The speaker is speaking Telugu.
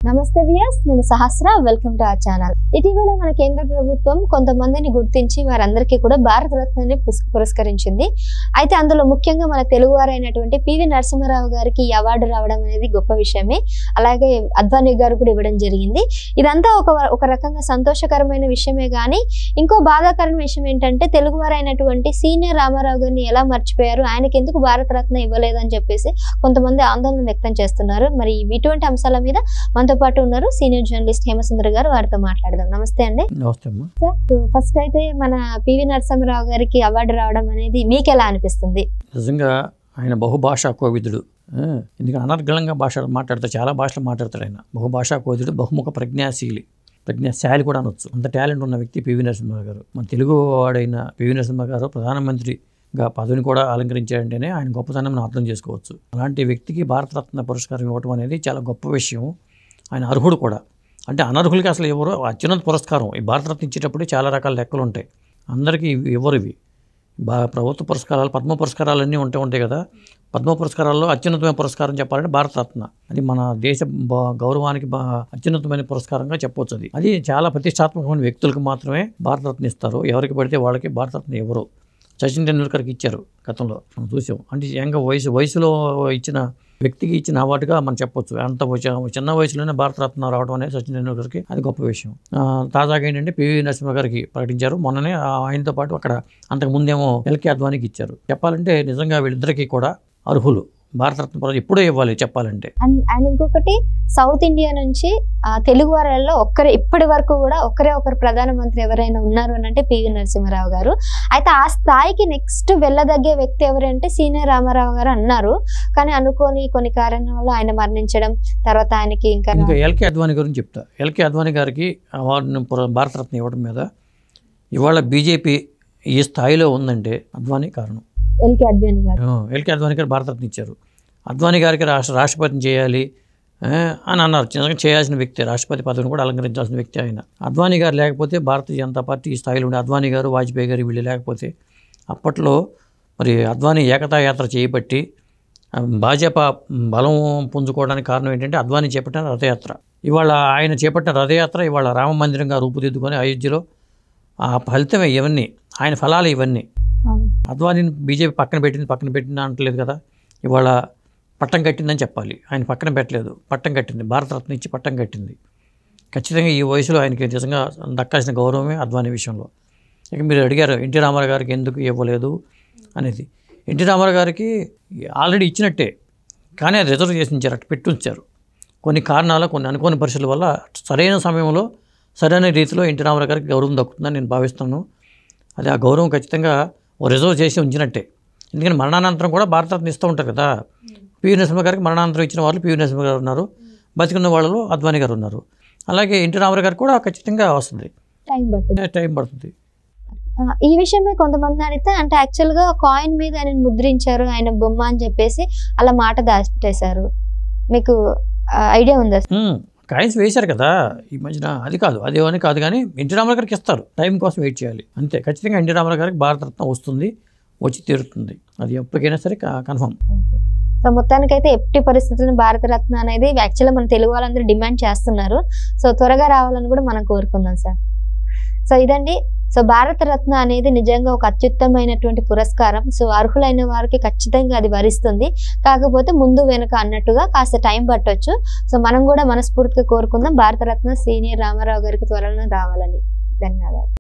నమస్తే వ్యూయర్స్, నేను Sahasra. Welcome to our channel. ఇటీవల మన కేంద్ర ప్రభుత్వం కొంతమందిని గుర్తించి వారందరికీ కూడా భారత రత్నని పురస్కరించింది. అయితే అందులో ముఖ్యంగా మన తెలుగువారైనటువంటి పివి నరసింహారావు గారికి ఈ అవార్డు రావడం అనేది గొప్ప విషయమే. అలాగే అద్వానీ గారు కూడా ఇవ్వడం జరిగింది. ఇదంతా ఒక రకంగా సంతోషకరమైన విషయమే. కానీ ఇంకో బాధాకరమైన విషయం ఏంటంటే తెలుగువారైనటువంటి సీనియర్ రామారావు గారిని ఎలా మర్చిపోయారు, ఆయనకి ఎందుకు భారత రత్న ఇవ్వలేదని చెప్పేసి కొంతమంది ఆందోళన వ్యక్తం చేస్తున్నారు. మరి ఇటువంటి అంశాల మీద మనతో పాటు ఉన్నారు సీనియర్ జర్నలిస్ట్ హేమసుందర్ గారు. వారితో మాట్లాడదాం. నమస్తే అండి. నమస్తే సార్, ఫస్ట్ అయితే మన పివి నరసింహారావు గారికి అవార్డు రావడం అనేది మీకు ఎలా అనిపిస్తుంది? నిజంగా ఆయన బహుభాషా కోవిదుడు. ఎందుకంటే అనర్గళంగా మాట్లాడతాడు, చాలా భాషలు మాట్లాడతాడు. ఆయన బహుభాషా కోవిదుడు, బహుముఖ ప్రజ్ఞాశాలి కూడా అనొచ్చు. అంత టాలెంట్ ఉన్న వ్యక్తి పివి నరసింహారావు గారు. మన తెలుగు వాడైన పివి నరసింహారావు గారు ప్రధానమంత్రిగా పదవిని కూడా అలంకరించారంటేనే ఆయన గొప్పతనం మనం అర్థం చేసుకోవచ్చు. అలాంటి వ్యక్తికి భారతరత్న పురస్కారం ఇవ్వడం అనేది చాలా గొప్ప విషయం. ఆయన అర్హుడు కూడా. అంటే అనర్హులకి అసలు ఎవరు అత్యున్నత పురస్కారం. ఈ భారతరత్న ఇచ్చేటప్పుడు చాలా రకాల లెక్కలు ఉంటాయి. అందరికీ ఎవరు ఇవి ప్రభుత్వ పురస్కారాలు, పద్మ పురస్కారాలన్నీ ఉంటాయి కదా. పద్మ పురస్కారాల్లో అత్యున్నతమైన పురస్కారం చెప్పాలంటే భారతరత్న. అది మన దేశ గౌరవానికి అత్యున్నతమైన పురస్కారంగా చెప్పవచ్చు. అది చాలా ప్రతిష్టాత్మకమైన వ్యక్తులకు మాత్రమే భారతరత్న ఇస్తారు. ఎవరికి పడితే వాళ్ళకి భారతరత్న ఎవరు. సచిన్ టెండూల్కర్కి ఇచ్చారు గతంలో, మనం చూసాం. అంటే యంగ్ వయసులో ఇచ్చిన వ్యక్తికి ఇచ్చిన అవార్డుగా మనం చెప్పొచ్చు. అంత చిన్న వయసులోనే భారతరత్న రావడం అనేది సచిన్ టెండూల్కర్కి అది గొప్ప విషయం. తాజాగా ఏంటంటే పివి నరసింహ గారికి ప్రకటించారు మొన్ననే. ఆయనతో పాటు అక్కడ అంతకుముందేమో ఎల్కే అద్వానీకి ఇచ్చారు. చెప్పాలంటే నిజంగా వీళ్ళిద్దరికీ కూడా అర్హులు. భారతరత్న ఎప్పుడూ ఇవ్వాలి చెప్పాలంటే. అండ్ ఇంకొకటి, సౌత్ ఇండియా నుంచి తెలుగు వారిలో ఇప్పటి వరకు కూడా ఒకరు ప్రధానమంత్రి ఎవరైనా ఉన్నారు అని అంటే పివి నరసింహారావు గారు. అయితే ఆ స్థాయికి నెక్స్ట్ వెళ్ళదగ్గే వ్యక్తి ఎవరంటే సీనియర్ రామారావు గారు అన్నారు. కానీ అనుకోని కొన్ని కారణాల వల్ల ఆయన మరణించడం, తర్వాత ఆయనకి ఇంకా ఎల్కే అద్వానీ గురించి చెప్తా. ఎల్కే అద్వానీ గారికి అవార్డును భారతరత్న ఇవ్వడం మీద ఇవాళ బీజేపీ ఈ స్థాయిలో ఉందంటే అద్వానీ కారణం. ఎల్కే అద్వానీ గారు భారతరత్న ఇచ్చారు. అద్వానీ గారికి రాష్ట్రపతిని చేయాలి అని అన్నారు. చిన్నగా చేయాల్సిన వ్యక్తి, రాష్ట్రపతి పదవిని కూడా అలంకరించాల్సిన వ్యక్తి ఆయన. అద్వానీ గారు లేకపోతే భారతీయ జనతా పార్టీ ఈ స్థాయిలో ఉండే. అద్వానీ గారు, వాజ్పేయి గారు వీళ్ళు లేకపోతే అప్పట్లో మరి అద్వానీ ఏకతా యాత్ర చేయబట్టి భాజపా బలం పుంజుకోవడానికి కారణం ఏంటంటే అద్వానీ చేపట్టిన రథయాత్ర. ఇవాళ ఆయన చేపట్టిన రథయాత్ర ఇవాళ రామ మందిరంగా రూపుదిద్దుకొని అయోధ్యలో ఆ ఫలితమే ఇవన్నీ, ఆయన ఫలాలు ఇవన్నీ. అద్వానీని బీజేపీ పక్కన పెట్టింది అంటలేదు కదా. ఇవాళ పట్టం కట్టిందని చెప్పాలి. ఆయన పక్కన పెట్టలేదు, పట్టం కట్టింది. భారతరత్న ఇచ్చి పట్టం కట్టింది. ఖచ్చితంగా ఈ వయసులో ఆయనకి నిజంగా దక్కాల్సిన గౌరవమే అద్వానీ విషయంలో. ఇక మీరు అడిగారు ఎన్టీ రామారావు గారికి ఎందుకు ఇవ్వలేదు అనేది. ఎన్టీ రామారావు గారికి ఆల్రెడీ ఇచ్చినట్టే, కానీ అది రిజర్వ్ చేసి ఉంచారు, అటు పెట్టి ఉంచారు. కొన్ని కారణాలు, కొన్ని అనుకోని పరిస్థితుల వల్ల సరైన సమయంలో సరైన రీతిలో ఎన్టీ రామారావు గారికి గౌరవం దక్కుతుందని నేను భావిస్తున్నాను. అది ఆ గౌరవం ఖచ్చితంగా రిజర్వ్ చేసి ఉంచినట్టే. ఎందుకంటే మరణానంతరం కూడా భారతరత్న ఇస్తూ ఉంటారు కదా. పివి నరసింహ గారికి మరణానంతరం ఇచ్చిన వాళ్ళు పివి నరసింహ గారు ఉన్నారు, బతికున్న వాళ్ళలో అద్వానీ గారు ఉన్నారు. అలాగే ఎన్టీ రామారావు గారికి కూడా ఖచ్చితంగా వస్తుంది, టైం పడుతుంది. ఈ విషయమే కొంతమంది అడిగితే, అంటే యాక్చువల్గా కాయిన్ మీద ఆయన ముద్రించారు, ఆయన బొమ్మ అని చెప్పేసి అలా మాట దాచిపెట్టేశారు. మీకు ఐడియా ఉందా? కాయిన్స్ వేశారు కదా ఈ మధ్యన. అది కాదు, అదేమని కాదు, కానీ ఎన్టీ రామారావు గారికి ఇస్తారు. టైం కోసం వెయిట్ చేయాలి అంతే. ఖచ్చితంగా ఎన్టీ రామారావు గారికి భారతరత్న వస్తుంది, వచ్చి తీరుతుంది. అది ఎప్పటికైనా సరే కన్ఫర్మ్. సో మొత్తానికైతే ఎట్టి పరిస్థితుల్లో భారతరత్న అనేది యాక్చువల్గా మన తెలుగు వాళ్ళందరూ డిమాండ్ చేస్తున్నారు. సో త్వరగా రావాలని కూడా మనం కోరుకుందాం సార్. సో ఇదండి. సో భారతరత్న అనేది నిజంగా ఒక అత్యుత్తమైనటువంటి పురస్కారం. సో అర్హులైన వారికి ఖచ్చితంగా అది వరిస్తుంది. కాకపోతే ముందు వెనుక అన్నట్టుగా కాస్త టైం పట్టొచ్చు. సో మనం కూడా మనస్ఫూర్తిగా కోరుకుందాం భారతరత్న సీనియర్ రామారావు గారికి త్వరలో రావాలని. ధన్యవాదాలు.